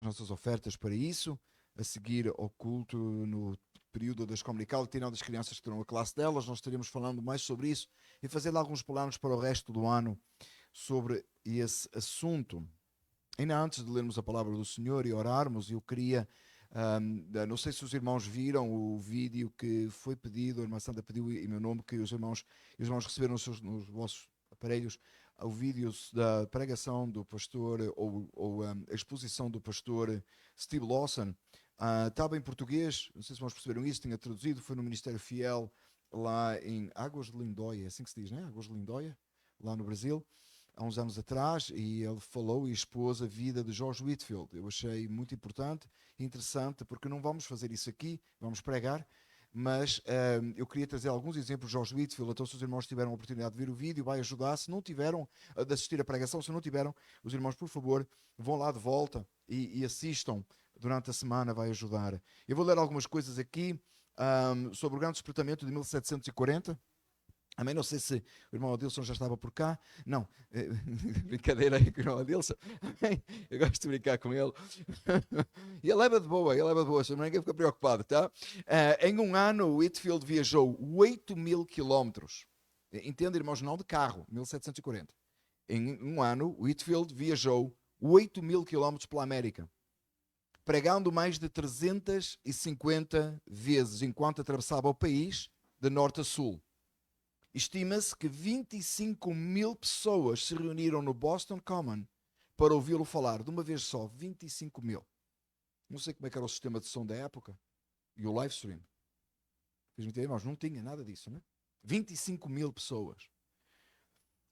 nossas ofertas para isso, a seguir ao culto no período da escola dominical, tirando as crianças que terão a classe delas, nós estaremos falando mais sobre isso e fazendo alguns planos para o resto do ano sobre esse assunto. Ainda antes de lermos a palavra do Senhor e orarmos, eu queria, não sei se os irmãos viram o vídeo que foi pedido, a irmã Sandra pediu em meu nome, que os irmãos receberam nos vossos aparelhos, o vídeo da pregação do pastor, ou a exposição do pastor Steve Lawson. Estava em português, não sei se os irmãos perceberam isso, tinha traduzido, foi no Ministério Fiel, lá em Águas de Lindóia, é assim que se diz, né? Águas de Lindóia, lá no Brasil, há uns anos atrás, e ele falou e expôs a vida de George Whitefield. Eu achei muito importante e interessante, porque não vamos fazer isso aqui, vamos pregar, mas eu queria trazer alguns exemplos de George Whitefield. Então, se os irmãos tiveram a oportunidade de ver o vídeo, vai ajudar. Se não tiveram, de assistir a pregação, se não tiveram, os irmãos, por favor, vão lá de volta e assistam durante a semana, vai ajudar. Eu vou ler algumas coisas aqui sobre o grande despertamento de 1740. Amém? Não sei se o irmão Adilson já estava por cá. Não, brincadeira aí com o irmão Adilson. Amém? Eu gosto de brincar com ele. E ele leva de boa, ninguém fica preocupado, tá? Em um ano, o Whitefield viajou 8.000 quilómetros. Entende, irmãos? Não de carro, 1740. Em um ano, o Whitefield viajou 8.000 quilómetros pela América, pregando mais de 350 vezes enquanto atravessava o país de norte a sul. Estima-se que 25.000 pessoas se reuniram no Boston Common para ouvi-lo falar, de uma vez só, 25.000. Não sei como é que era o sistema de som da época e o live stream. Irmãos, não tinha nada disso, né? 25.000 pessoas.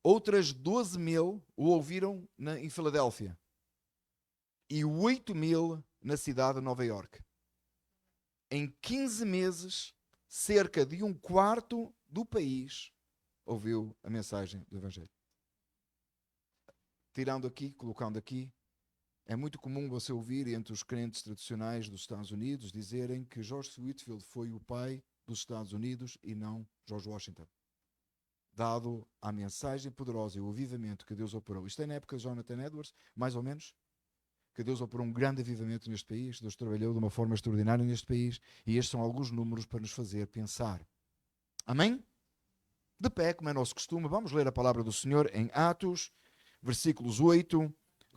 Outras 12.000 o ouviram em Filadélfia e 8.000 na cidade de Nova York. Em 15 meses, cerca de um quarto do país ouviu a mensagem do Evangelho. Tirando aqui, colocando aqui, é muito comum você ouvir entre os crentes tradicionais dos Estados Unidos dizerem que George Whitefield foi o pai dos Estados Unidos e não George Washington, dado a mensagem poderosa e o avivamento que Deus operou. Isto é na época de Jonathan Edwards, mais ou menos, que Deus operou um grande avivamento neste país. Deus trabalhou de uma forma extraordinária neste país, e estes são alguns números para nos fazer pensar. Amém? De pé, como é nosso costume, vamos ler a palavra do Senhor em Atos,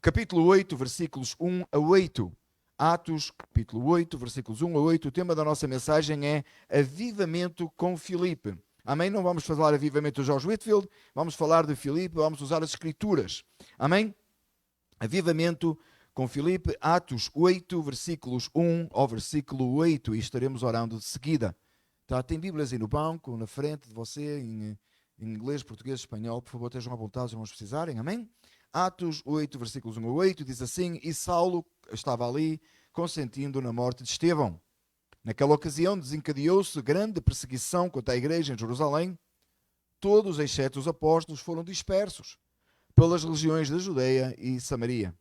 capítulo 8, versículos 1 a 8. Atos, capítulo 8, versículos 1 a 8. O tema da nossa mensagem é avivamento com Filipe. Amém? Não vamos falar avivamento de George Whitefield, vamos falar de Filipe, vamos usar as escrituras. Amém? Avivamento com Filipe, Atos 8, versículos 1 ao versículo 8, e estaremos orando de seguida. Tá? Tem Bíblias aí no banco, na frente de você, em inglês, português, espanhol. Por favor, estejam à vontade, se vamos precisarem. Amém? Atos 8, versículos 1 a 8, diz assim: E Saulo estava ali, consentindo na morte de Estevão. Naquela ocasião desencadeou-se grande perseguição contra a igreja em Jerusalém. Todos, exceto os apóstolos, foram dispersos pelas regiões da Judeia e Samaria.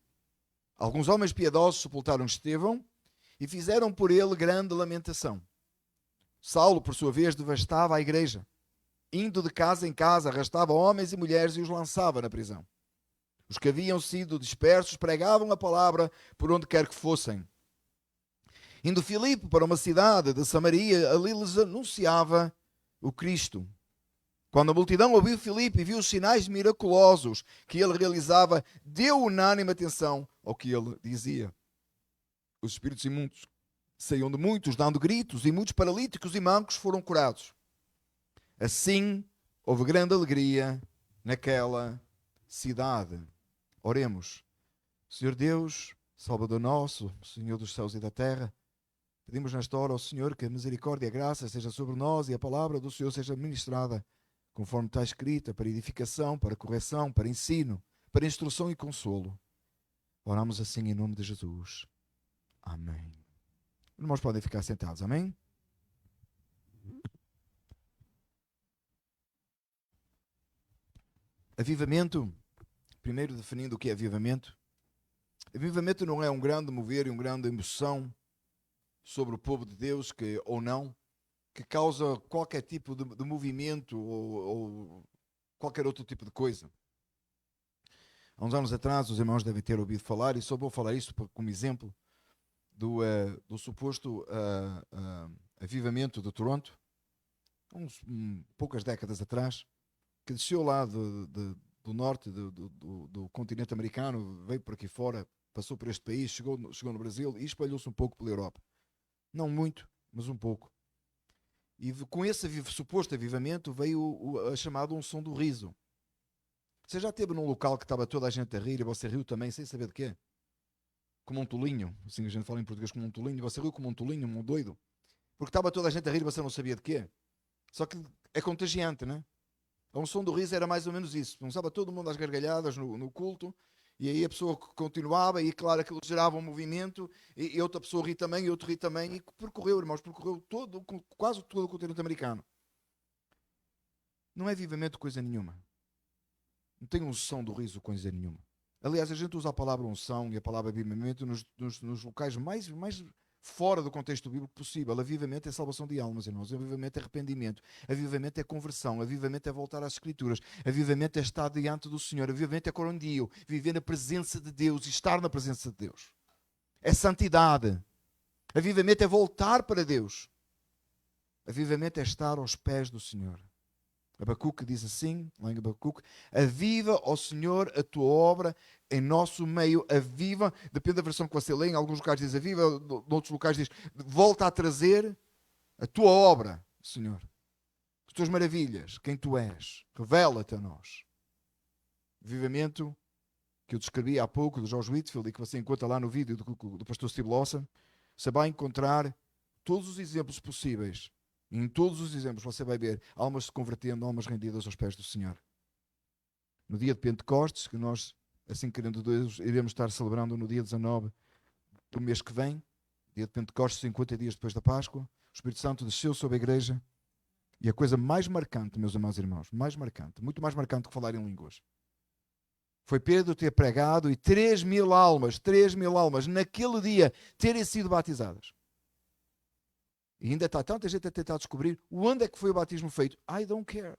Alguns homens piedosos sepultaram Estevão e fizeram por ele grande lamentação. Saulo, por sua vez, devastava a igreja. Indo de casa em casa, arrastava homens e mulheres e os lançava na prisão. Os que haviam sido dispersos pregavam a palavra por onde quer que fossem. Indo Filipe para uma cidade de Samaria, ali lhes anunciava o Cristo. Quando a multidão ouviu Filipe e viu os sinais miraculosos que ele realizava, deu unânime atenção ao que ele dizia. Os espíritos imundos saíam de muitos, dando gritos, e muitos paralíticos e mancos foram curados. Assim, houve grande alegria naquela cidade. Oremos. Senhor Deus, Salvador nosso, Senhor dos céus e da terra, pedimos nesta hora ao Senhor que a misericórdia e a graça seja sobre nós e a palavra do Senhor seja ministrada conforme está escrita, para edificação, para correção, para ensino, para instrução e consolo. Oramos assim em nome de Jesus. Amém. Os irmãos podem ficar sentados, amém? Avivamento, primeiro definindo o que é avivamento. Avivamento não é um grande mover e uma grande emoção sobre o povo de Deus, ou não, que causa qualquer tipo de movimento ou qualquer outro tipo de coisa. Há uns anos atrás, os irmãos devem ter ouvido falar, e só vou falar isto como exemplo, do suposto avivamento de Toronto, poucas décadas atrás, que desceu lá do norte do continente americano, veio por aqui fora, passou por este país, chegou no Brasil e espalhou-se um pouco pela Europa. Não muito, mas um pouco. E com esse suposto avivamento veio a chamada unção do riso. Você já esteve num local que estava toda a gente a rir e você riu também sem saber de quê? Como um tolinho, assim a gente fala em português, como um tolinho, e você riu como um tolinho, um doido. Porque estava toda a gente a rir e você não sabia de quê. Só que é contagiante, né? A unção do riso era mais ou menos isso. Começava todo mundo às gargalhadas no culto, e aí a pessoa continuava, e claro, aquilo gerava um movimento, e outra pessoa ri também, e outro ri também, e percorreu, irmãos, quase todo o continente americano. Não é avivamento coisa nenhuma. Não tem unção do riso coisa nenhuma. Aliás, a gente usa a palavra unção e a palavra avivamento nos locais mais fora do contexto bíblico possível. Avivamento é salvação de almas, irmãos. Avivamento é arrependimento. Avivamento é conversão. Avivamento é voltar às Escrituras. Avivamento é estar diante do Senhor. Avivamento é corondio, viver na presença de Deus e estar na presença de Deus. É santidade. Avivamento é voltar para Deus. Avivamento é estar aos pés do Senhor. Abacuque diz assim, lá em Abacuque: aviva, ó Senhor, a tua obra em nosso meio. Aviva, depende da versão que você lê, em alguns locais diz aviva, em outros locais diz volta a trazer a tua obra, Senhor. As tuas maravilhas, quem tu és, revela-te a nós. Avivamento que eu descrevi há pouco, do George Whitefield, e que você encontra lá no vídeo do pastor Steve Lawson, você vai encontrar todos os exemplos possíveis. E em todos os exemplos você vai ver almas se convertendo, almas rendidas aos pés do Senhor. No dia de Pentecostes, que nós, assim querendo Deus, iremos estar celebrando no dia 19 do mês que vem, dia de Pentecostes, 50 dias depois da Páscoa, o Espírito Santo desceu sobre a igreja, e a coisa mais marcante, meus amados irmãos, mais marcante, muito mais marcante que falar em línguas, foi Pedro ter pregado e 3.000 almas naquele dia terem sido batizadas. E ainda está tanta gente a tentar descobrir onde é que foi o batismo feito. I don't care.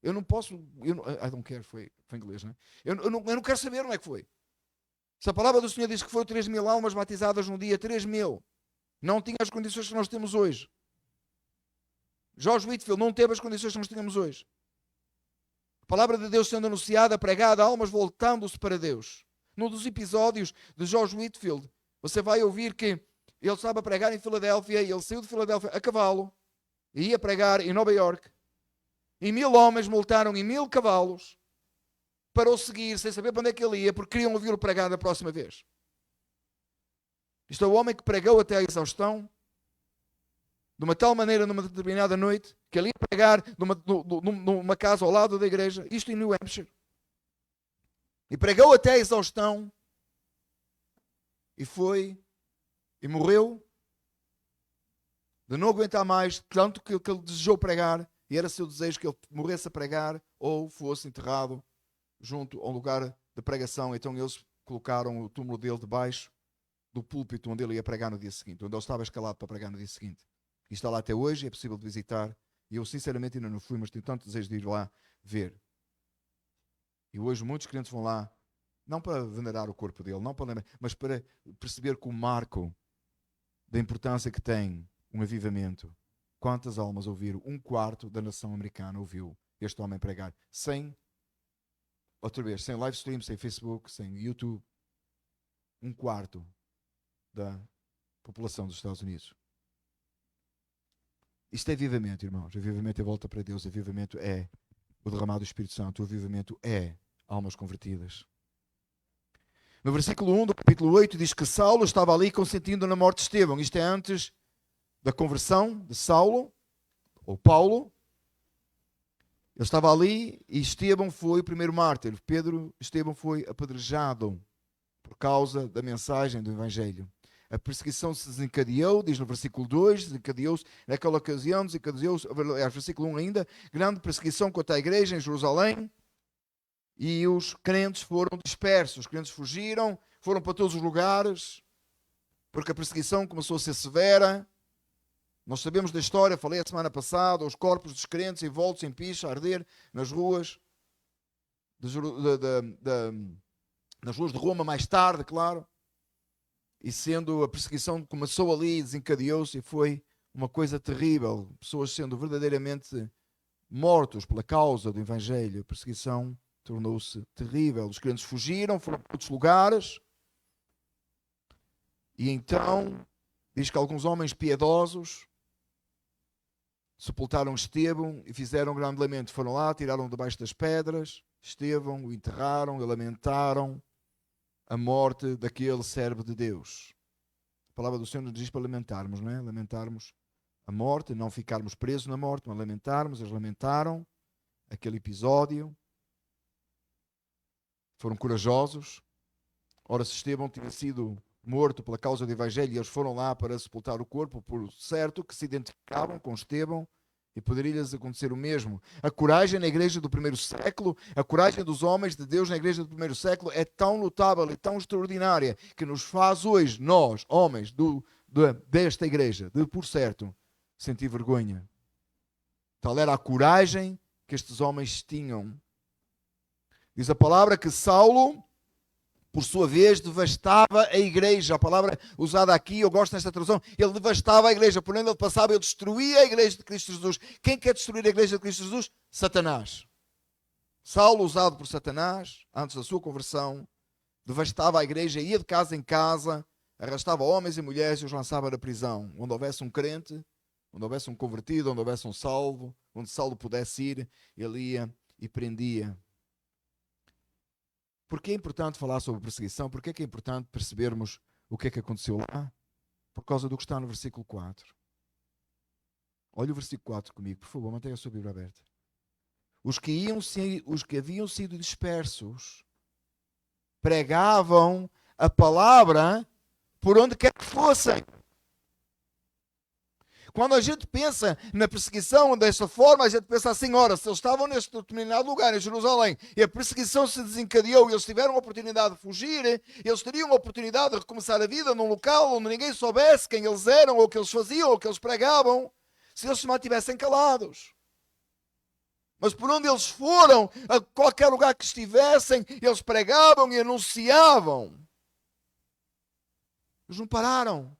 Eu não posso. I don't care foi em inglês, não é? Eu não quero saber onde é que foi. Se a palavra do Senhor diz que foi 3.000 almas batizadas num dia, 3.000, não tinha as condições que nós temos hoje. George Whitefield não teve as condições que nós temos hoje. A palavra de Deus sendo anunciada, pregada, almas voltando-se para Deus. Num dos episódios de George Whitefield, você vai ouvir que ele estava a pregar em Filadélfia e ele saiu de Filadélfia a cavalo e ia pregar em Nova York. E 1.000 homens multaram em 1.000 cavalos para o seguir, sem saber para onde é que ele ia, porque queriam ouvi-lo pregar da próxima vez. Isto é o homem que pregou até a exaustão, de uma tal maneira, numa determinada noite, que ele ia pregar numa casa ao lado da igreja, isto em New Hampshire. E pregou até a exaustão e morreu de não aguentar mais, tanto que ele desejou pregar, e era seu desejo que ele morresse a pregar ou fosse enterrado junto a um lugar de pregação. Então eles colocaram o túmulo dele debaixo do púlpito onde ele ia pregar no dia seguinte, onde ele estava escalado para pregar no dia seguinte. E está lá até hoje, é possível de visitar, e eu sinceramente ainda não fui, mas tenho tanto desejo de ir lá ver. E hoje muitos crentes vão lá, não para venerar o corpo dele, não para lembrar, mas para perceber que o marco da importância que tem um avivamento. Quantas almas ouviram? 1/4 da nação americana ouviu este homem pregar. Sem live stream, sem Facebook, sem YouTube. 1/4 da população dos Estados Unidos. Isto é avivamento, irmãos. Avivamento é volta para Deus. Avivamento é o derramado do Espírito Santo. O avivamento é almas convertidas. No versículo 1 do capítulo 8 diz que Saulo estava ali consentindo na morte de Estevão. Isto é antes da conversão de Saulo, ou Paulo. Ele estava ali e Estevão foi o primeiro mártir. Estevão foi apedrejado por causa da mensagem do Evangelho. A perseguição se desencadeou, diz no versículo 2, desencadeou-se naquela ocasião, desencadeou-se, versículo 1 ainda, grande perseguição contra a igreja em Jerusalém. E os crentes foram dispersos, os crentes fugiram, foram para todos os lugares, porque a perseguição começou a ser severa. Nós sabemos da história, falei a semana passada, os corpos dos crentes envoltos em picha, a arder nas ruas nas ruas de Roma mais tarde, claro, e sendo a perseguição começou ali, desencadeou-se e foi uma coisa terrível, pessoas sendo verdadeiramente mortos pela causa do Evangelho. A perseguição tornou-se terrível, os crentes fugiram, foram para outros lugares, e então diz que alguns homens piedosos sepultaram Estevão e fizeram um grande lamento. Foram lá, tiraram debaixo das pedras Estevão, o enterraram e lamentaram a morte daquele servo de Deus. A palavra do Senhor nos diz para lamentarmos, não é? Lamentarmos a morte, não ficarmos presos na morte, mas lamentarmos. Eles lamentaram aquele episódio. Foram corajosos. Ora, se Estevão tinha sido morto pela causa do Evangelho e eles foram lá para sepultar o corpo, por certo que se identificavam com Estevão, e poderia-lhes acontecer o mesmo. A coragem na igreja do primeiro século, a coragem dos homens de Deus na igreja do primeiro século é tão notável e tão extraordinária que nos faz hoje, nós, homens desta igreja, de por certo, sentir vergonha. Tal era a coragem que estes homens tinham. Diz a palavra que Saulo, por sua vez, devastava a igreja. A palavra usada aqui, eu gosto desta tradução, ele devastava a igreja. Por onde ele passava, ele destruía a igreja de Cristo Jesus. Quem quer destruir a igreja de Cristo Jesus? Satanás. Saulo, usado por Satanás, antes da sua conversão, devastava a igreja, ia de casa em casa, arrastava homens e mulheres e os lançava na prisão. Onde houvesse um crente, onde houvesse um convertido, onde houvesse um salvo, onde Saulo pudesse ir, ele ia e prendia. Porquê é importante falar sobre perseguição? Porquê é importante percebermos o que é que aconteceu lá? Por causa do que está no versículo 4. Olha o versículo 4 comigo, por favor, mantenha a sua Bíblia aberta. Os que haviam sido dispersos pregavam a palavra por onde quer que fossem. Quando a gente pensa na perseguição desta forma, a gente pensa assim, ora, se eles estavam neste determinado lugar, em Jerusalém, e a perseguição se desencadeou e eles tiveram a oportunidade de fugir, eles teriam a oportunidade de recomeçar a vida num local onde ninguém soubesse quem eles eram, ou o que eles faziam, ou o que eles pregavam, se eles se mantivessem calados. Mas por onde eles foram, a qualquer lugar que estivessem, eles pregavam e anunciavam. Eles não pararam.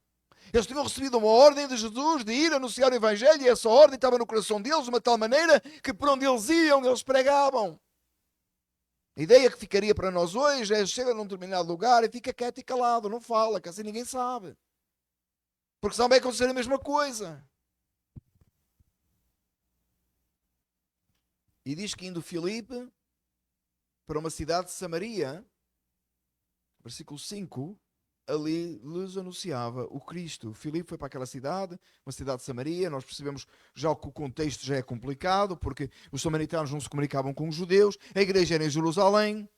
Eles tinham recebido uma ordem de Jesus de ir anunciar o Evangelho e essa ordem estava no coração deles de uma tal maneira que por onde eles iam, eles pregavam. A ideia que ficaria para nós hoje é chega num determinado lugar e fica quieto e calado, não fala, que assim ninguém sabe. Porque senão vai acontecer a mesma coisa. E diz que indo Filipe para uma cidade de Samaria, versículo 5, ali lhes anunciava o Cristo. Filipe foi para aquela cidade, uma cidade de Samaria. Nós percebemos já que o contexto já é complicado, porque os samaritanos não se comunicavam com os judeus, a igreja era em Jerusalém.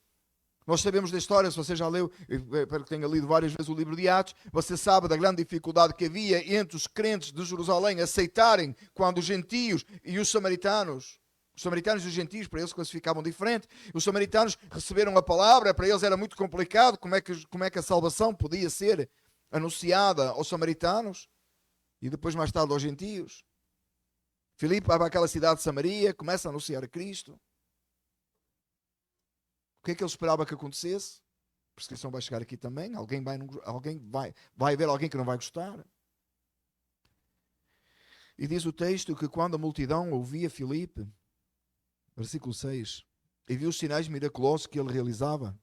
Nós sabemos da história, se você já leu, espero que tenha lido várias vezes o livro de Atos, você sabe da grande dificuldade que havia entre os crentes de Jerusalém aceitarem quando os gentios e os samaritanos e os gentios, para eles classificavam diferente. Os samaritanos receberam a palavra, para eles era muito complicado como é que a salvação podia ser anunciada aos samaritanos e depois mais tarde aos gentios. Filipe vai para aquela cidade de Samaria, começa a anunciar a Cristo. O que é que ele esperava que acontecesse? A perseguição vai chegar aqui também, vai haver alguém que não vai gostar. E diz o texto que quando a multidão ouvia Filipe, versículo 6, e viu os sinais miraculosos que ele realizava,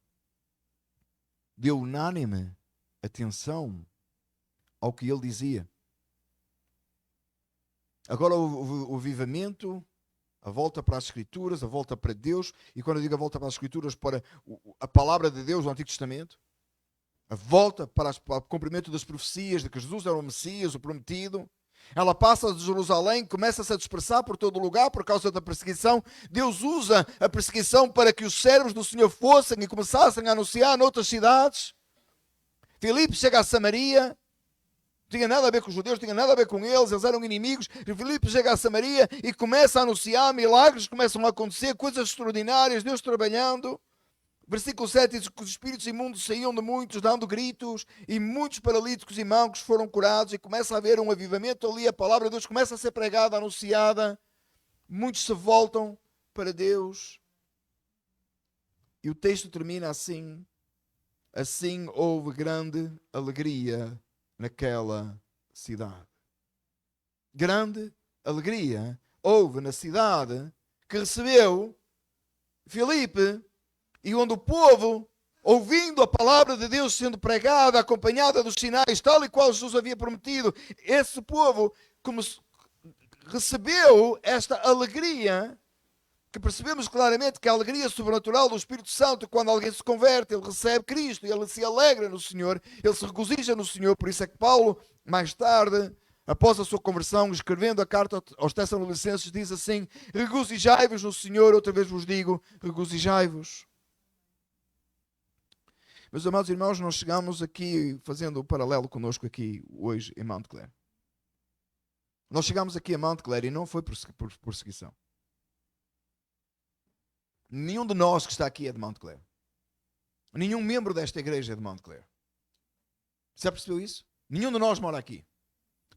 deu unânime atenção ao que ele dizia. Agora o avivamento, a volta para as Escrituras, a volta para Deus, e quando eu digo a volta para as Escrituras, para a palavra de Deus do Antigo Testamento, a volta para o cumprimento das profecias de que Jesus era o Messias, o prometido. Ela passa de Jerusalém, começa-se a dispersar por todo o lugar por causa da perseguição. Deus usa a perseguição para que os servos do Senhor fossem e começassem a anunciar noutras cidades. Filipe chega a Samaria, não tinha nada a ver com os judeus, não tinha nada a ver com eles eram inimigos. E Filipe chega a Samaria e começa a anunciar, milagres começam a acontecer, coisas extraordinárias, Deus trabalhando. Versículo 7 diz que os espíritos imundos saíam de muitos, dando gritos, e muitos paralíticos e mancos foram curados, e começa a haver um avivamento ali, a palavra de Deus começa a ser pregada, anunciada, muitos se voltam para Deus. E o texto termina assim, Assim houve grande alegria naquela cidade. Grande alegria houve na cidade que recebeu Filipe, e onde o povo, ouvindo a palavra de Deus sendo pregada, acompanhada dos sinais, tal e qual Jesus havia prometido, esse povo recebeu esta alegria, que percebemos claramente que a alegria sobrenatural do Espírito Santo, quando alguém se converte, ele recebe Cristo, ele se alegra no Senhor, ele se regozija no Senhor. Por isso é que Paulo, mais tarde, após a sua conversão, escrevendo a carta aos Tessalonicenses, diz assim: regozijai-vos no Senhor, outra vez vos digo, regozijai-vos. Meus amados irmãos, nós chegamos aqui, fazendo o paralelo conosco aqui hoje em Mount Clare. Nós chegamos aqui a Mount Clare e não foi por perseguição. Nenhum de nós que está aqui é de Mount Clare. Nenhum membro desta igreja é de Mount Clare. Já percebeu isso? Nenhum de nós mora aqui.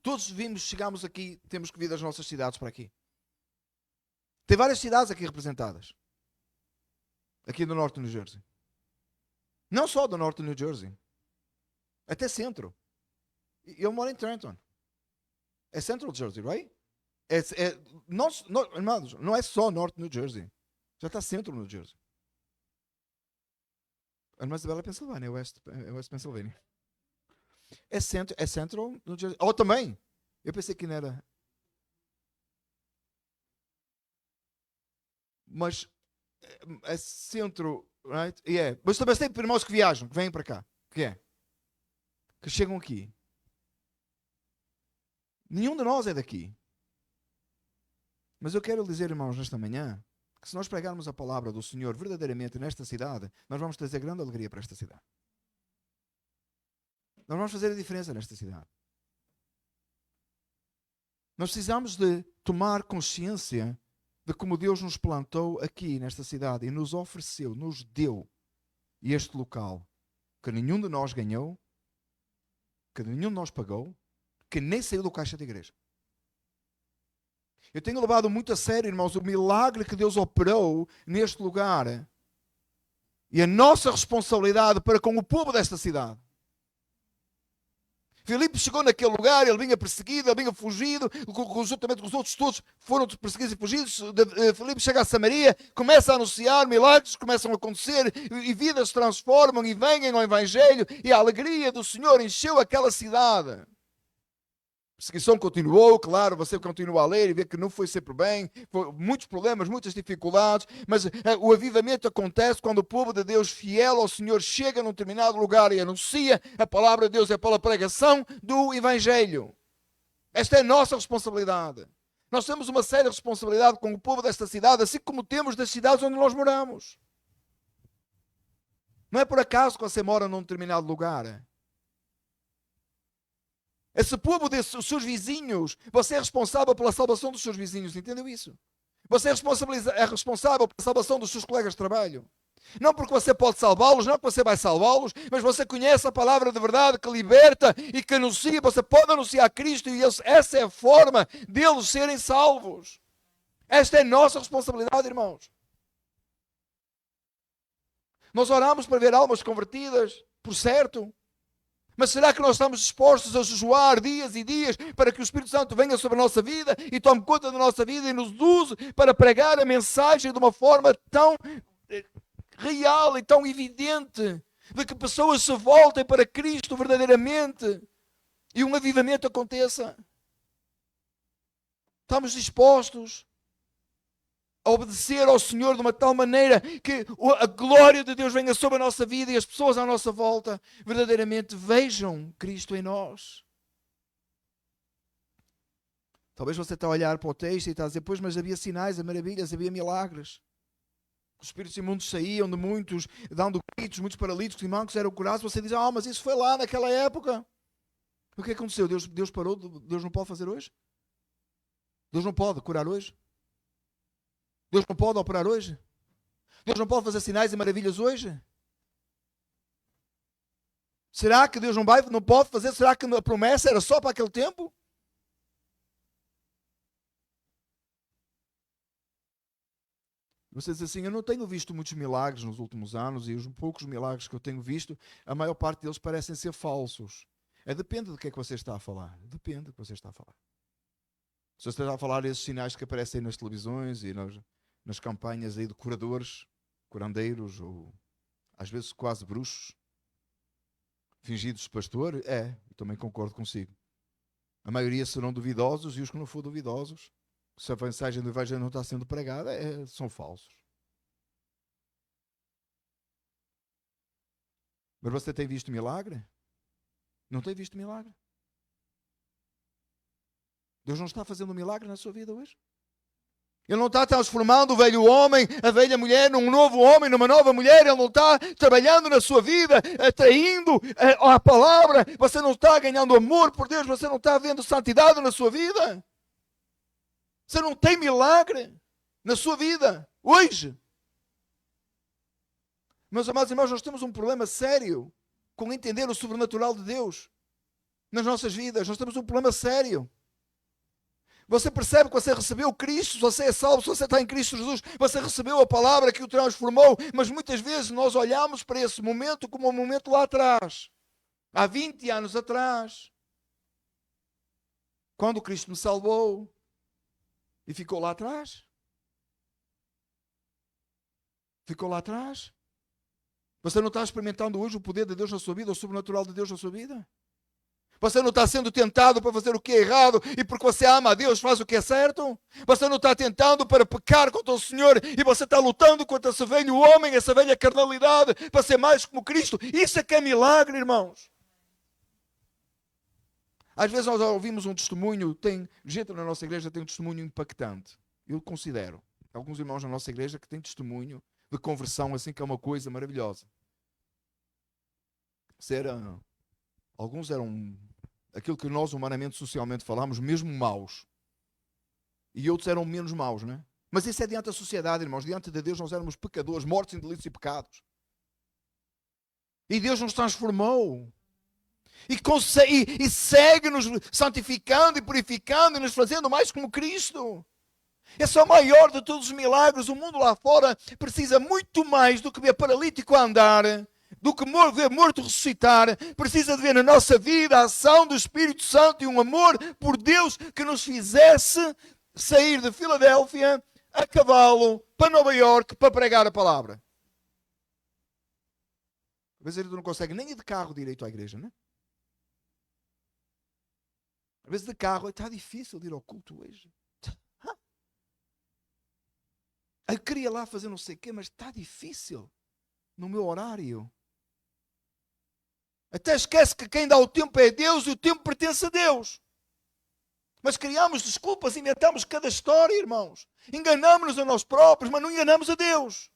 Todos chegamos aqui, temos que vir das nossas cidades para aqui. Tem várias cidades aqui representadas. Aqui do norte do New Jersey. Não só do norte do New Jersey. Até centro. Eu moro em Trenton. É Central Jersey, right? Não é só norte do New Jersey. Já está centro no New Jersey. A irmã Isabela é Pensilvânia, é West Pennsylvania. É Central no New Jersey. Também. Eu pensei que não era. Mas é centro, right? Yeah. Mas também tem irmãos que viajam, que vêm para cá. Que chegam aqui. Nenhum de nós é daqui. Mas eu quero dizer, irmãos, nesta manhã, que se nós pregarmos a palavra do Senhor verdadeiramente nesta cidade, nós vamos trazer grande alegria para esta cidade. Nós vamos fazer a diferença nesta cidade. Nós precisamos de tomar consciência de como Deus nos plantou aqui nesta cidade e nos ofereceu, nos deu este local que nenhum de nós ganhou, que nenhum de nós pagou, que nem saiu do caixa da igreja. Eu tenho levado muito a sério, irmãos, o milagre que Deus operou neste lugar e a nossa responsabilidade para com o povo desta cidade. Filipe chegou naquele lugar, ele vinha perseguido, ele vinha fugido, juntamente com os outros todos foram perseguidos e fugidos. Filipe chega a Samaria, começa a anunciar, milagres começam a acontecer e vidas se transformam e vêm ao Evangelho e a alegria do Senhor encheu aquela cidade. A perseguição continuou, claro, você continua a ler e vê que não foi sempre bem, foi muitos problemas, muitas dificuldades, mas o avivamento acontece quando o povo de Deus fiel ao Senhor chega num determinado lugar e anuncia a palavra de Deus, é pela pregação do Evangelho. Esta é a nossa responsabilidade. Nós temos uma séria responsabilidade com o povo desta cidade, assim como temos das cidades onde nós moramos. Não é por acaso que você mora num determinado lugar. Esse povo os seus vizinhos, você é responsável pela salvação dos seus vizinhos, entendeu isso? Você é responsável pela salvação dos seus colegas de trabalho. Não porque você pode salvá-los, não porque você vai salvá-los, mas você conhece a palavra de verdade que liberta e que anuncia, você pode anunciar Cristo e essa é a forma deles serem salvos. Esta é a nossa responsabilidade, irmãos. Nós oramos para ver almas convertidas, por certo. Mas será que nós estamos dispostos a jejuar dias e dias para que o Espírito Santo venha sobre a nossa vida e tome conta da nossa vida e nos use para pregar a mensagem de uma forma tão real e tão evidente de que pessoas se voltem para Cristo verdadeiramente e um avivamento aconteça? Estamos dispostos a obedecer ao Senhor de uma tal maneira que a glória de Deus venha sobre a nossa vida e as pessoas à nossa volta verdadeiramente vejam Cristo em nós. Talvez você está a olhar para o texto e está a dizer, pois, mas havia sinais, maravilhas, havia milagres. Os espíritos imundos saíam de muitos, dando gritos, muitos paralíticos e mancos eram curados. Você diz, mas isso foi lá naquela época. O que aconteceu? Deus parou? Deus não pode fazer hoje? Deus não pode curar hoje? Deus não pode operar hoje? Deus não pode fazer sinais e maravilhas hoje? Será que Deus não pode fazer? Será que a promessa era só para aquele tempo? Você diz assim, eu não tenho visto muitos milagres nos últimos anos e os poucos milagres que eu tenho visto, a maior parte deles parecem ser falsos. Depende do que é que você está a falar. Depende do que você está a falar. Se você está a falar desses sinais que aparecem nas televisões e nas campanhas aí de curadores, curandeiros ou às vezes quase bruxos, fingidos de pastor, eu também concordo consigo. A maioria serão duvidosos e os que não forem duvidosos, se a mensagem do Evangelho não está sendo pregada, são falsos. Mas você tem visto milagre? Não tem visto milagre? Deus não está fazendo milagre na sua vida hoje? Ele não está transformando o velho homem, a velha mulher, num novo homem, numa nova mulher. Ele não está trabalhando na sua vida, atraindo a palavra. Você não está ganhando amor por Deus. Você não está vendo santidade na sua vida. Você não tem milagre na sua vida hoje. Meus amados irmãos, nós temos um problema sério com entender o sobrenatural de Deus nas nossas vidas. Nós temos um problema sério. Você percebe que você recebeu Cristo, se você é salvo, se você está em Cristo Jesus, você recebeu a palavra que o transformou, mas muitas vezes nós olhamos para esse momento como um momento lá atrás, há 20 anos atrás, quando Cristo me salvou e ficou lá atrás. Ficou lá atrás. Você não está experimentando hoje o poder de Deus na sua vida, o sobrenatural de Deus na sua vida? Você não está sendo tentado para fazer o que é errado e porque você ama a Deus faz o que é certo? Você não está tentando para pecar contra o Senhor e você está lutando contra esse velho homem, essa velha carnalidade para ser mais como Cristo? Isso é que é milagre, irmãos. Às vezes nós ouvimos um testemunho, tem gente na nossa igreja que tem um testemunho impactante. Eu considero. Alguns irmãos na nossa igreja que têm testemunho de conversão assim que é uma coisa maravilhosa. Alguns eram aquilo que nós humanamente, socialmente falamos, mesmo maus. E outros eram menos maus, não é? Mas isso é diante da sociedade, irmãos. Diante de Deus nós éramos pecadores, mortos em delitos e pecados. E Deus nos transformou. E segue-nos santificando e purificando e nos fazendo mais como Cristo. Esse é o maior de todos os milagres. O mundo lá fora precisa muito mais do que ver paralítico a andar, do que ver morto ressuscitar. Precisa de ver na nossa vida a ação do Espírito Santo e um amor por Deus que nos fizesse sair de Filadélfia a cavalo para Nova Iorque para pregar a palavra. Às vezes tu não consegue nem ir de carro direito à igreja, não é? Às vezes de carro está difícil de ir ao culto hoje. Eu queria lá fazer não sei o quê, mas está difícil no meu horário. Até esquece que quem dá o tempo é Deus e o tempo pertence a Deus. Mas criamos desculpas, inventamos cada história, irmãos. Enganamos-nos a nós próprios, mas não enganamos a Deus.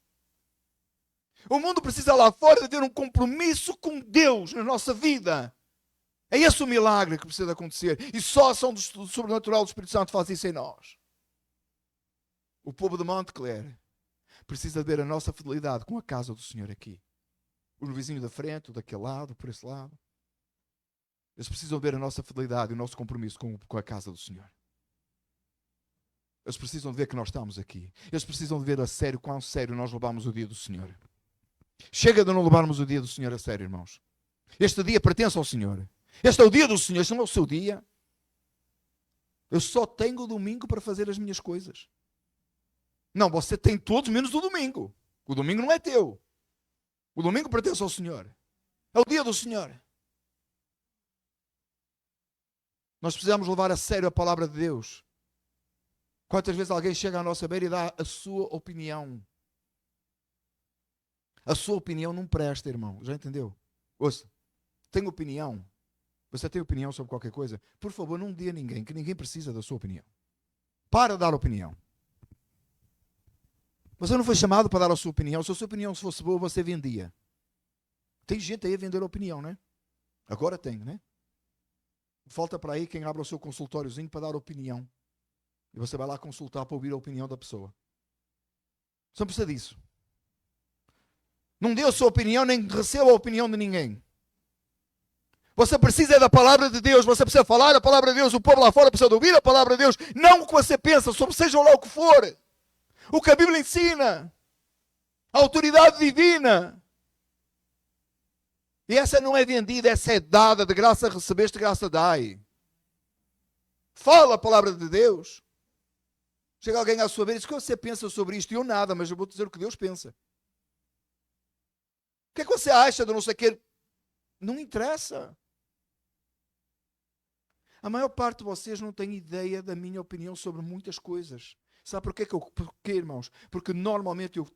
O mundo precisa lá fora de ter um compromisso com Deus na nossa vida. É esse o milagre que precisa acontecer. E só a ação do sobrenatural do Espírito Santo faz isso em nós. O povo de Montclair precisa ver a nossa fidelidade com a casa do Senhor aqui. O vizinho da frente, o daquele lado, por esse lado. Eles precisam ver a nossa fidelidade e o nosso compromisso com a casa do Senhor. Eles precisam de ver que nós estamos aqui. Eles precisam de ver a sério quão sério nós levamos o dia do Senhor. Chega de não levarmos o dia do Senhor a sério, irmãos. Este dia pertence ao Senhor. Este é o dia do Senhor, este não é o seu dia. Eu só tenho o domingo para fazer as minhas coisas. Não, você tem todos menos o domingo. O domingo não é teu. O domingo pertence ao Senhor. É o dia do Senhor. Nós precisamos levar a sério a palavra de Deus. Quantas vezes alguém chega à nossa beira e dá a sua opinião? A sua opinião não presta, irmão. Já entendeu? Ouça, tem opinião. Você tem opinião sobre qualquer coisa? Por favor, não dê a ninguém, que ninguém precisa da sua opinião. Para de dar opinião. Você não foi chamado para dar a sua opinião. Se a sua opinião fosse boa, você vendia. Tem gente aí a vender a opinião, não é? Agora tem, não é? Falta para aí quem abra o seu consultóriozinho para dar opinião. E você vai lá consultar para ouvir a opinião da pessoa. Você não precisa disso. Não dê a sua opinião, nem receba a opinião de ninguém. Você precisa da palavra de Deus, você precisa falar a palavra de Deus, o povo lá fora precisa de ouvir a palavra de Deus, não o que você pensa sobre seja lá o que for. o que a Bíblia ensina, a autoridade divina. E essa não é vendida, essa é dada, de graça recebeste, de graça dai. Fala a palavra de Deus. Chega alguém à sua vez e diz: o que você pensa sobre isto? E eu nada, mas eu vou dizer o que Deus pensa. O que é que você acha de não sei o quê? Não interessa. A maior parte de vocês não tem ideia da minha opinião sobre muitas coisas. Sabe porquê, porquê, irmãos? Porque normalmente eu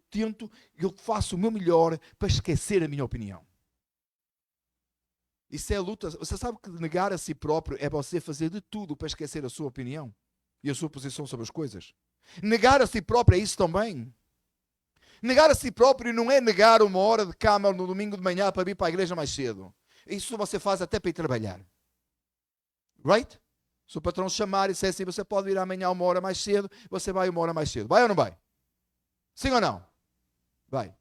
faço o meu melhor para esquecer a minha opinião. Isso é luta. Você sabe que negar a si próprio é você fazer de tudo para esquecer a sua opinião e a sua posição sobre as coisas. Negar a si próprio é isso também. Negar a si próprio não é negar uma hora de cama no domingo de manhã para vir para a igreja mais cedo. Isso você faz até para ir trabalhar. Right? Se o patrão chamar e disser assim: você pode vir amanhã uma hora mais cedo, você vai uma hora mais cedo. Vai ou não vai? Sim ou não? Vai.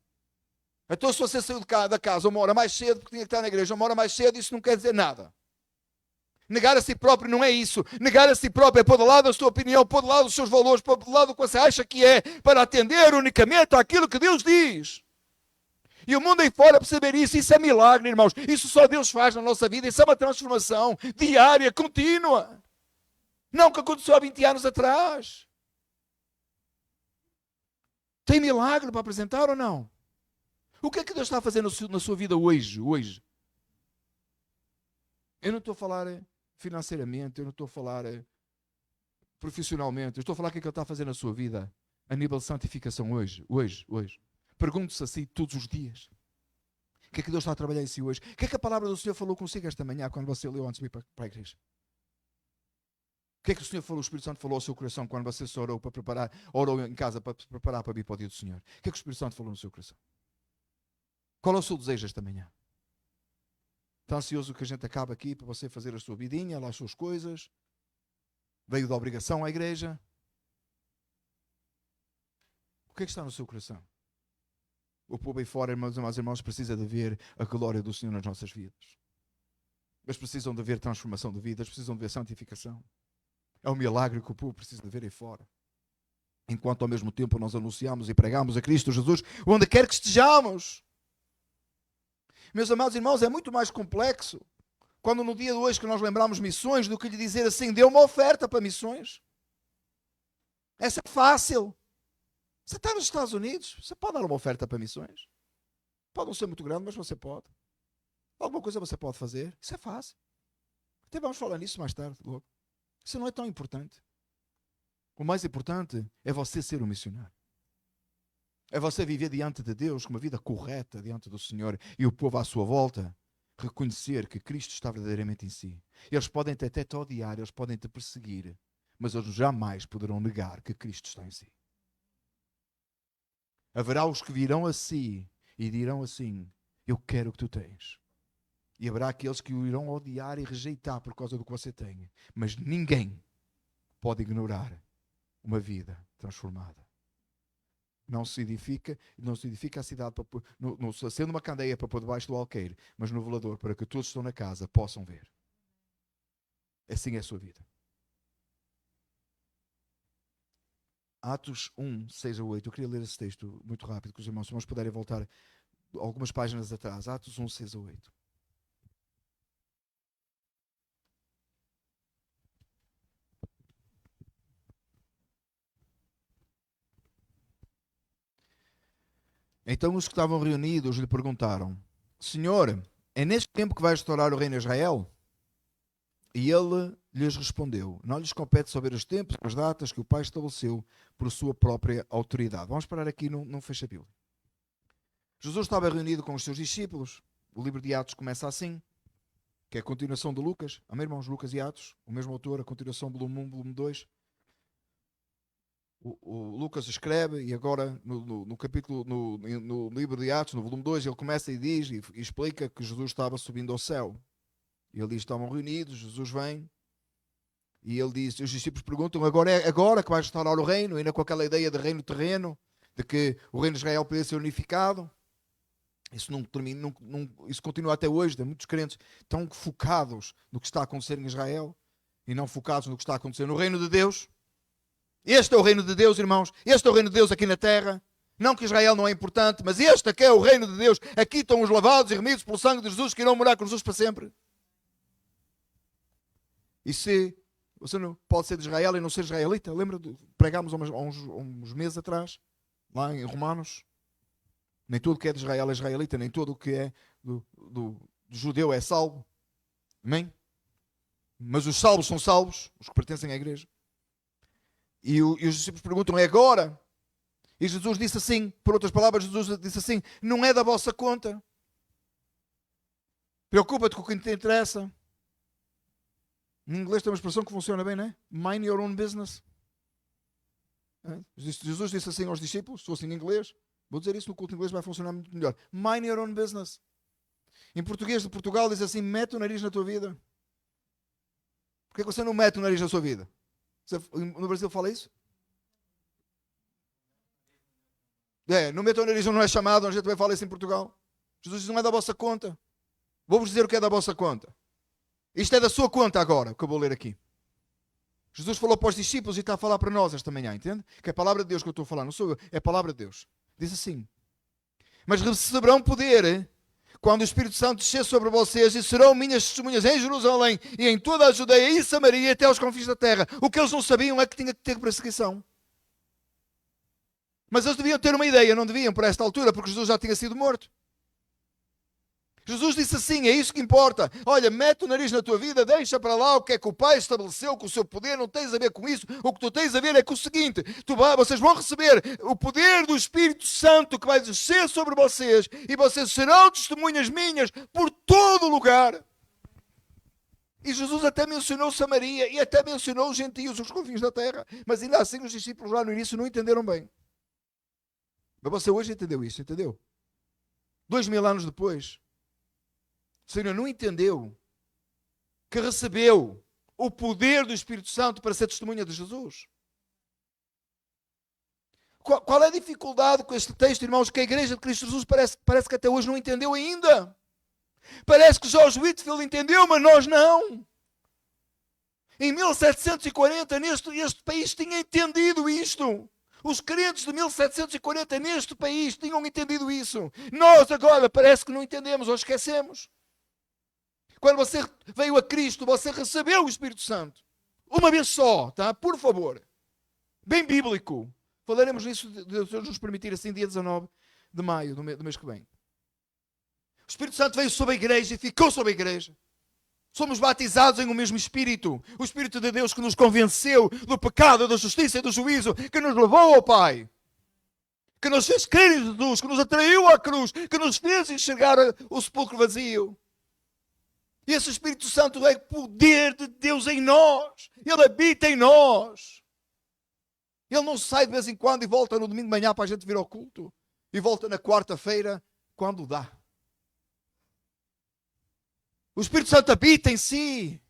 Então se você saiu da casa uma hora mais cedo, porque tinha que estar na igreja uma hora mais cedo, isso não quer dizer nada. Negar a si próprio não é isso. Negar a si próprio é pôr de lado a sua opinião, pôr de lado os seus valores, pôr de lado o que você acha que é, para atender unicamente àquilo que Deus diz. E o mundo aí fora perceber isso. Isso é milagre, irmãos. Isso só Deus faz na nossa vida. Isso é uma transformação diária, contínua. Não que aconteceu há 20 anos atrás. Tem milagre para apresentar ou não? O que é que Deus está a fazer na sua vida hoje? Eu não estou a falar financeiramente, eu não estou a falar profissionalmente, eu estou a falar o que é que Ele está a fazer na sua vida a nível de santificação hoje. Pergunte-se assim todos os dias. O que é que Deus está a trabalhar em si hoje? O que é que a palavra do Senhor falou consigo esta manhã quando você leu antes de vir para a igreja? O que é que o Senhor falou, o Espírito Santo falou ao seu coração quando você se orou em casa para se preparar para vir para o dia do Senhor? O que é que o Espírito Santo falou no seu coração? Qual é o seu desejo esta manhã? Está ansioso que a gente acabe aqui para você fazer a sua vidinha, lá as suas coisas? Veio da obrigação à igreja? O que é que está no seu coração? O povo aí fora, irmãos, precisa de ver a glória do Senhor nas nossas vidas. Eles precisam de ver transformação de vidas, precisam de ver santificação. É um milagre que o povo precisa de ver aí fora. Enquanto ao mesmo tempo nós anunciamos e pregamos a Cristo Jesus, onde quer que estejamos. Meus amados irmãos, é muito mais complexo quando no dia de hoje que nós lembramos missões do que lhe dizer assim: dê uma oferta para missões. Essa é fácil. Você está nos Estados Unidos, você pode dar uma oferta para missões. Pode não ser muito grande, mas você pode. Alguma coisa você pode fazer. Isso é fácil. Até vamos falar nisso mais tarde, logo. Isso não é tão importante. O mais importante é você ser um missionário. É você viver diante de Deus com uma vida correta diante do Senhor e o povo à sua volta reconhecer que Cristo está verdadeiramente em si. Eles podem até te odiar, eles podem te perseguir, mas eles jamais poderão negar que Cristo está em si. Haverá os que virão a si e dirão assim: eu quero o que tu tens. E haverá aqueles que o irão odiar e rejeitar por causa do que você tem. Mas ninguém pode ignorar uma vida transformada. Não se edifica a cidade não sendo uma candeia para pôr debaixo do alqueire, mas no velador para que todos que estão na casa possam ver. Assim é a sua vida. Atos 1, 6 a 8. Eu queria ler esse texto muito rápido, que os irmãos puderem voltar algumas páginas atrás. Atos 1, 6 a 8. Então os que estavam reunidos lhe perguntaram: Senhor, é neste tempo que vai restaurar o reino de Israel? E ele lhes respondeu: não lhes compete saber os tempos, as datas que o Pai estabeleceu por sua própria autoridade. Vamos parar aqui no fecha Bíblia. Jesus estava reunido com os seus discípulos. O livro de Atos começa assim, que é a continuação de Lucas. Amém, irmãos? Lucas e Atos, o mesmo autor, a continuação do volume 1, volume 2. O Lucas escreve e agora no capítulo, no livro de Atos, no volume 2, ele começa e diz e explica que Jesus estava subindo ao céu. E ele diz: estavam reunidos, Jesus vem e ele diz, os discípulos perguntam: agora é agora que vai restaurar o reino, ainda com aquela ideia de reino terreno, de que o reino de Israel poderia ser unificado. Isso não termina, isso continua até hoje. Tem muitos crentes tão focados no que está a acontecer em Israel e não focados no que está a acontecer no reino de Deus. Este é o reino de Deus, irmãos. Este é o reino de Deus aqui na terra. Não que Israel não é importante, mas este aqui é o reino de Deus. Aqui estão os lavados e remidos pelo sangue de Jesus que irão morar com Jesus para sempre. E se você não pode ser de Israel e não ser israelita, lembra? Pregámos há uns meses atrás, lá em Romanos. Nem tudo que é de Israel é israelita, nem tudo o que é do judeu é salvo. Amém? Mas os salvos são salvos, os que pertencem à igreja. E os discípulos perguntam, é agora? E Jesus disse assim, por outras palavras, Jesus disse assim, não é da vossa conta. Preocupa-te com o que te interessa. Em inglês tem uma expressão que funciona bem, não é? Mind your own business. Jesus disse assim aos discípulos, se fosse em inglês, vou dizer isso no culto em inglês, vai funcionar muito melhor. Mind your own business. Em português de Portugal diz assim, mete o nariz na tua vida. Porquê que você não mete o nariz na sua vida? No Brasil fala isso? Não meta o nariz, não é chamado, a gente vai falar isso em Portugal. Jesus diz, não é da vossa conta. Vou-vos dizer o que é da vossa conta. Isto é da sua conta agora, o que eu vou ler aqui. Jesus falou para os discípulos e está a falar para nós esta manhã, entende? Que é a palavra de Deus que eu estou a falar, não sou eu, é a palavra de Deus. Diz assim, mas receberão poder quando o Espírito Santo descer sobre vocês e serão minhas testemunhas em Jerusalém e em toda a Judeia e Samaria e até aos confins da terra. O que eles não sabiam é que tinha que ter perseguição. Mas eles deviam ter uma ideia, não deviam por esta altura, porque Jesus já tinha sido morto. Jesus disse assim, é isso que importa. Olha, mete o nariz na tua vida, deixa para lá o que é que o Pai estabeleceu com o seu poder, não tens a ver com isso. O que tu tens a ver é com o seguinte, vocês vão receber o poder do Espírito Santo que vai descer sobre vocês e vocês serão testemunhas minhas por todo o lugar. E Jesus até mencionou Samaria e até mencionou os gentios, os confins da terra. Mas ainda assim os discípulos lá no início não entenderam bem. Mas você hoje entendeu isso, entendeu? 2000 anos depois, o Senhor não entendeu que recebeu o poder do Espírito Santo para ser testemunha de Jesus. Qual é a dificuldade com este texto, irmãos, que a Igreja de Cristo Jesus parece que até hoje não entendeu ainda? Parece que George Whitefield entendeu, mas nós não. Em 1740, este país tinha entendido isto. Os crentes de 1740 neste país tinham entendido isso. Nós agora parece que não entendemos ou esquecemos. Quando você veio a Cristo, você recebeu o Espírito Santo. Uma vez só, tá? Por favor. Bem bíblico. Falaremos nisso, de Deus nos permitir, assim, dia 19 de maio do mês que vem. O Espírito Santo veio sobre a igreja e ficou sobre a igreja. Somos batizados em o mesmo Espírito. O Espírito de Deus que nos convenceu do pecado, da justiça e do juízo, que nos levou ao Pai. Que nos fez crer em Jesus, que nos atraiu à cruz, que nos fez enxergar o sepulcro vazio. E esse Espírito Santo é o poder de Deus em nós. Ele habita em nós. Ele não sai de vez em quando e volta no domingo de manhã para a gente vir ao culto. E volta na quarta-feira quando dá. O Espírito Santo habita em si.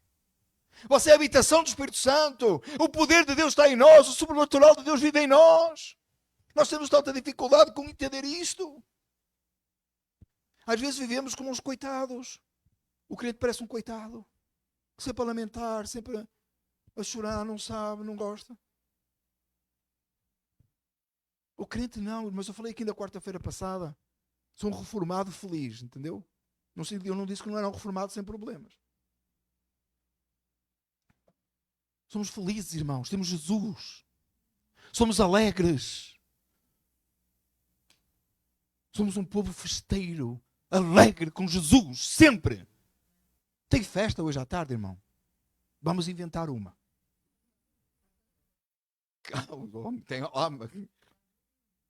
Você é a habitação do Espírito Santo. O poder de Deus está em nós. O sobrenatural de Deus vive em nós. Nós temos tanta dificuldade com entender isto. Às vezes vivemos como uns coitados. O crente parece um coitado. Sempre a lamentar, sempre a chorar, não sabe, não gosta. O crente não, mas eu falei aqui na quarta-feira passada. Sou um reformado feliz, entendeu? Eu não disse que não era um reformado sem problemas. Somos felizes, irmãos. Temos Jesus. Somos alegres. Somos um povo festeiro, alegre com Jesus, sempre. Tem festa hoje à tarde, irmão? Vamos inventar uma.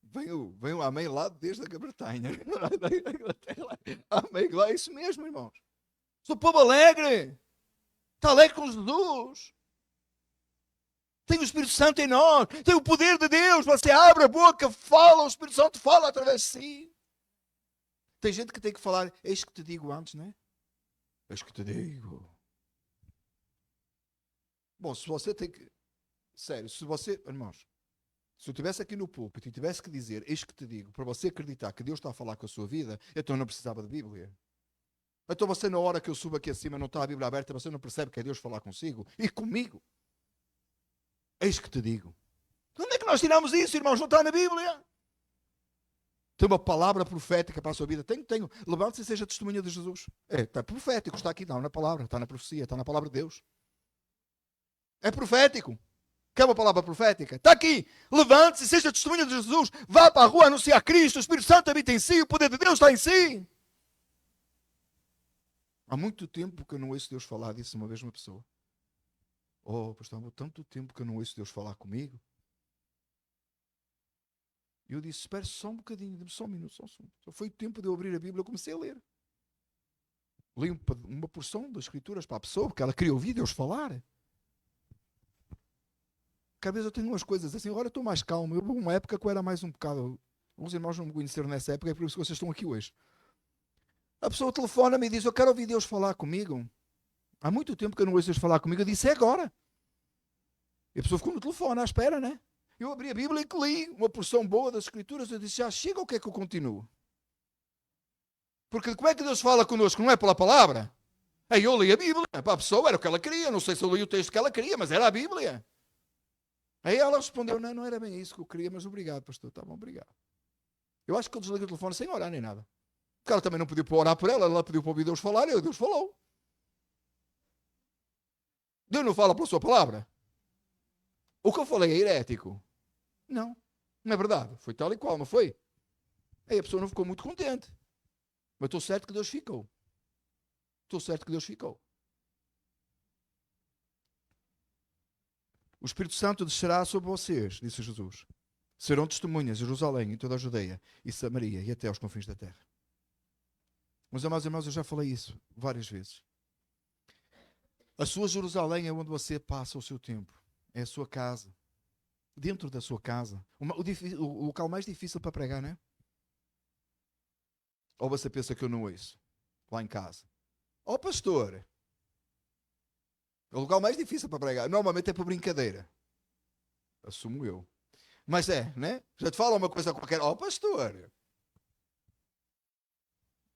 Vem o amém lá desde a Grã-Bretanha. Amém lá, é isso mesmo, irmãos. Sou povo alegre. Está alegre com Jesus. Tem o Espírito Santo em nós. Tem o poder de Deus. Você abre a boca, fala, o Espírito Santo fala através de si. Tem gente que tem que falar, eis que te digo antes, não é? Eis que te digo. Bom, se você tem que... Sério, se você... Irmãos, se eu estivesse aqui no púlpito e tivesse que dizer, eis que te digo, para você acreditar que Deus está a falar com a sua vida, então não precisava de Bíblia. Então você, na hora que eu subo aqui acima, não está a Bíblia aberta, você não percebe que é Deus falar consigo e comigo. Eis que te digo. que nós tiramos isso, irmãos? Não está na Bíblia. Tem uma palavra profética para a sua vida? Tenho. Levante-se e seja testemunha de Jesus. Está profético, está aqui, não na palavra, está na profecia, está na palavra de Deus. É profético. Quer uma palavra profética? Está aqui. Levante-se e seja testemunha de Jesus. Vá para a rua anunciar Cristo. O Espírito Santo habita em si, o poder de Deus está em si. Há muito tempo que eu não ouço Deus falar, disse uma vez uma pessoa. Oh, pastor, há tanto tempo que eu não ouço Deus falar comigo. E eu disse, espere só um bocadinho, só um minuto, só um minuto. Só foi o tempo de eu abrir a Bíblia, eu comecei a ler. Li uma porção das Escrituras para a pessoa, porque ela queria ouvir Deus falar. Cada vez eu tenho umas coisas assim, agora eu estou mais calmo. Eu, uma época que eu era mais um bocado... Alguns irmãos não me conheceram nessa época, é por isso que vocês estão aqui hoje. A pessoa telefona-me e diz, eu quero ouvir Deus falar comigo. Há muito tempo que eu não ouço Deus falar comigo. Eu disse, é agora. E a pessoa ficou no telefone à espera, né? Eu abri a Bíblia e li uma porção boa das Escrituras. Eu disse, já chega ou quer que eu continuo? Porque como é que Deus fala connosco? Não é pela palavra? Aí eu li a Bíblia. Para a pessoa era o que ela queria. Não sei se eu li o texto que ela queria, mas era a Bíblia. Aí ela respondeu, não era bem isso que eu queria, mas obrigado, pastor. Está bom, obrigado. Eu acho que eu desliguei o telefone sem orar nem nada. Porque ela também não pediu para orar por ela pediu para ouvir Deus falar e Deus falou. Deus não fala pela sua palavra. O que eu falei é herético. Não é verdade. Foi tal e qual, não foi? Aí a pessoa não ficou muito contente. Mas estou certo que Deus ficou. Estou certo que Deus ficou. O Espírito Santo descerá sobre vocês, disse Jesus. Serão testemunhas em Jerusalém, em toda a Judeia e Samaria e até aos confins da terra. Mas, amados irmãos, eu já falei isso várias vezes. A sua Jerusalém é onde você passa o seu tempo. É a sua casa. Dentro da sua casa. O local mais difícil para pregar, não é? Ou você pensa que eu não ouço? Lá em casa. Ó pastor. O local mais difícil para pregar. Normalmente é por brincadeira. Assumo eu. Mas é, né? Já te fala uma coisa qualquer. Ó pastor.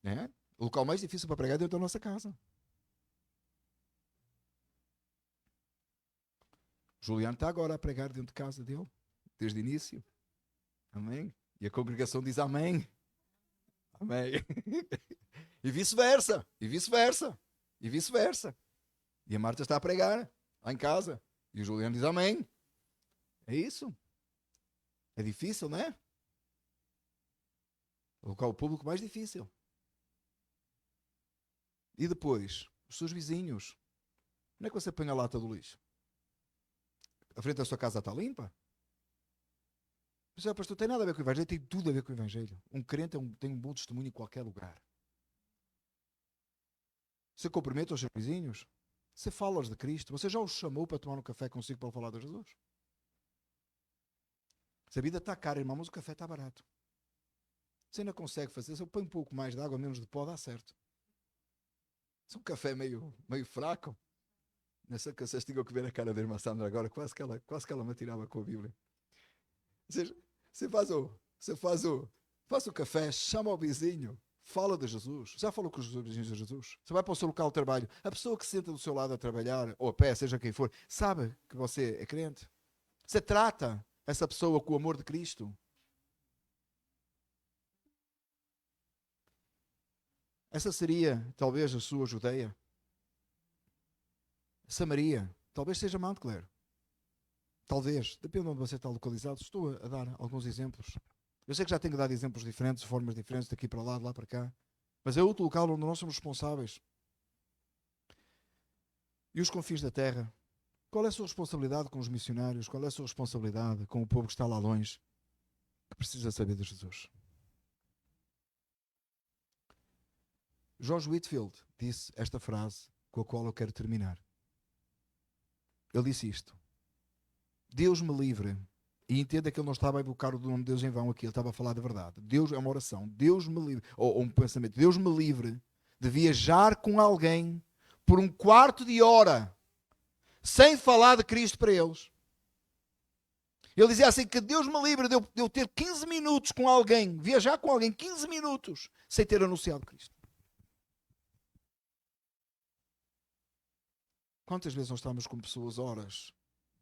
Né? O local mais difícil para pregar é dentro da nossa casa. Juliano está agora a pregar dentro de casa dele. Desde o início. Amém? E a congregação diz amém. Amém. E vice-versa. E vice-versa. E vice-versa. E a Marta está a pregar lá em casa. E o Juliano diz amém. É isso. É difícil, não é? O local público mais difícil. E depois, os seus vizinhos. Onde é que você põe a lata do lixo? A frente da sua casa está limpa? Mas, pastor, tem nada a ver com o Evangelho, tem tudo a ver com o Evangelho. Um crente tem um bom testemunho em qualquer lugar. Você cumprimenta os seus vizinhos? Você fala-os de Cristo? Você já os chamou para tomar um café consigo para falar de Jesus? Se a vida está cara, irmão, mas o café está barato. Você ainda consegue fazer, se eu ponho um pouco mais de água, menos de pó, dá certo. Se um café meio fraco, não sei que vocês tinham que ver a cara da irmã Sandra agora, quase que ela me atirava com a Bíblia. Ou seja, você faz o café, chama o vizinho, fala de Jesus. Já falou com os vizinhos de Jesus? Você vai para o seu local de trabalho, a pessoa que se senta do seu lado a trabalhar, ou a pé, seja quem for, sabe que você é crente? Você trata essa pessoa com o amor de Cristo? Essa seria, talvez, a sua Judeia. Samaria, talvez seja Montclair. Talvez, depende de onde você está localizado. Estou a dar alguns exemplos. Eu sei que já tenho que dar exemplos diferentes, formas diferentes, daqui para lá, de lá para cá. Mas é outro local onde nós somos responsáveis. E os confins da terra? Qual é a sua responsabilidade com os missionários? Qual é a sua responsabilidade com o povo que está lá longe, que precisa saber de Jesus? George Whitefield disse esta frase com a qual eu quero terminar. Ele disse isto: Deus me livre. E entenda que ele não estava a invocar o nome de Deus em vão aqui, ele estava a falar da verdade. Deus é uma oração. Deus me livre, ou um pensamento. Deus me livre de viajar com alguém por um quarto de hora sem falar de Cristo para eles. Ele dizia assim, que Deus me livre de eu ter 15 minutos com alguém, viajar com alguém 15 minutos sem ter anunciado Cristo. Quantas vezes nós estamos com pessoas horas,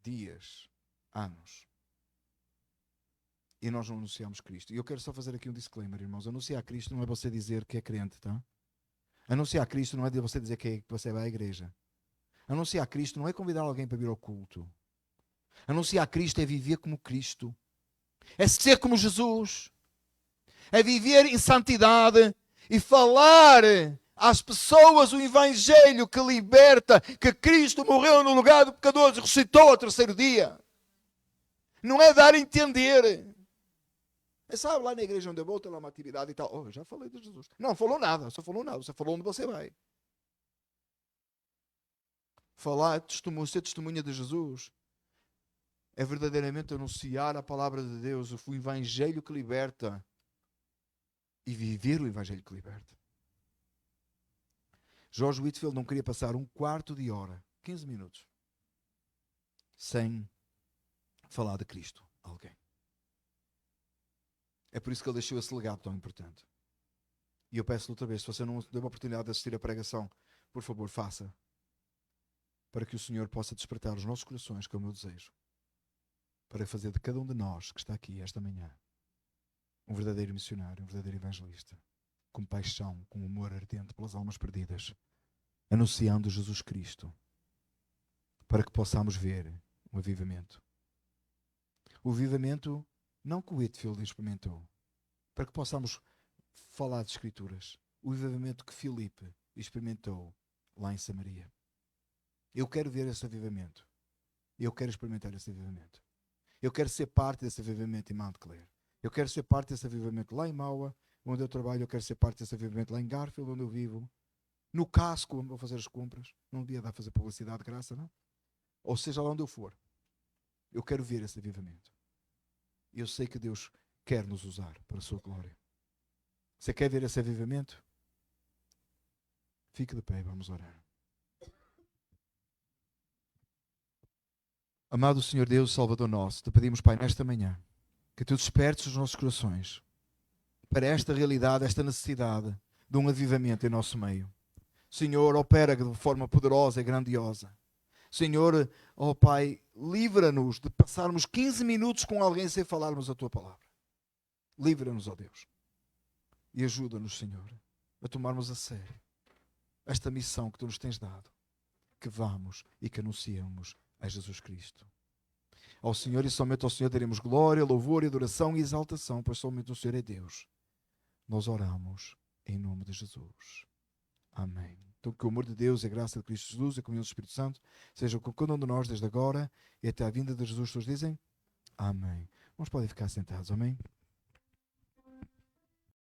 dias, anos, e nós não anunciamos Cristo. E eu quero só fazer aqui um disclaimer, irmãos. Anunciar Cristo não é você dizer que é crente, tá? Anunciar Cristo não é de você dizer que você vai à igreja. Anunciar Cristo não é convidar alguém para vir ao culto. Anunciar Cristo é viver como Cristo. É ser como Jesus. É viver em santidade e falar às pessoas o Evangelho que liberta, que Cristo morreu no lugar do pecador e ressuscitou ao terceiro dia. Não é dar a entender. É, sabe, lá na igreja onde eu vou, tem lá uma atividade e tal. Oh, eu já falei de Jesus. Não falou nada, só falou nada. Você falou onde você vai. Falar, ser testemunha de Jesus é verdadeiramente anunciar a palavra de Deus, o Evangelho que liberta, e viver o Evangelho que liberta. George Whitefield não queria passar um quarto de hora, 15 minutos, sem falar de Cristo a alguém. É por isso que ele deixou esse legado tão importante. E eu peço-lhe outra vez, se você não deu a oportunidade de assistir a pregação, por favor, faça. Para que o Senhor possa despertar os nossos corações, que é o meu desejo. Para fazer de cada um de nós que está aqui esta manhã um verdadeiro missionário, um verdadeiro evangelista. Com paixão, com amor ardente pelas almas perdidas. Anunciando Jesus Cristo. Para que possamos ver um avivamento. O avivamento não que o Whitefield experimentou. Para que possamos falar de Escrituras. O avivamento que Filipe experimentou lá em Samaria. Eu quero ver esse avivamento. Eu quero experimentar esse avivamento. Eu quero ser parte desse avivamento em Mount Clare. Eu quero ser parte desse avivamento lá em Maua, onde eu trabalho. Eu quero ser parte desse avivamento lá em Garfield, onde eu vivo. No Casco, onde vou fazer as compras. Não devia dar a fazer publicidade de graça, não? Ou seja, lá onde eu for. Eu quero ver esse avivamento. Eu sei que Deus quer nos usar para a sua glória. Você quer ver esse avivamento? Fique de pé e vamos orar. Amado Senhor Deus, Salvador nosso, te pedimos, Pai, nesta manhã, que tu despertes os nossos corações para esta realidade, esta necessidade de um avivamento em nosso meio. Senhor, opera de forma poderosa e grandiosa. Senhor, ó Pai, livra-nos de passarmos 15 minutos com alguém sem falarmos a tua palavra. Livra-nos, ó Deus. E ajuda-nos, Senhor, a tomarmos a sério esta missão que tu nos tens dado. Que vamos e que anunciemos a Jesus Cristo. Ao Senhor e somente ao Senhor daremos glória, louvor, adoração e exaltação, pois somente o Senhor é Deus. Nós oramos em nome de Jesus. Amém. Então que o amor de Deus e a graça de Cristo Jesus e a comunhão do Espírito Santo sejam com cada um de nós desde agora e até a vinda de Jesus. Todos dizem amém. Uns podem ficar sentados, amém?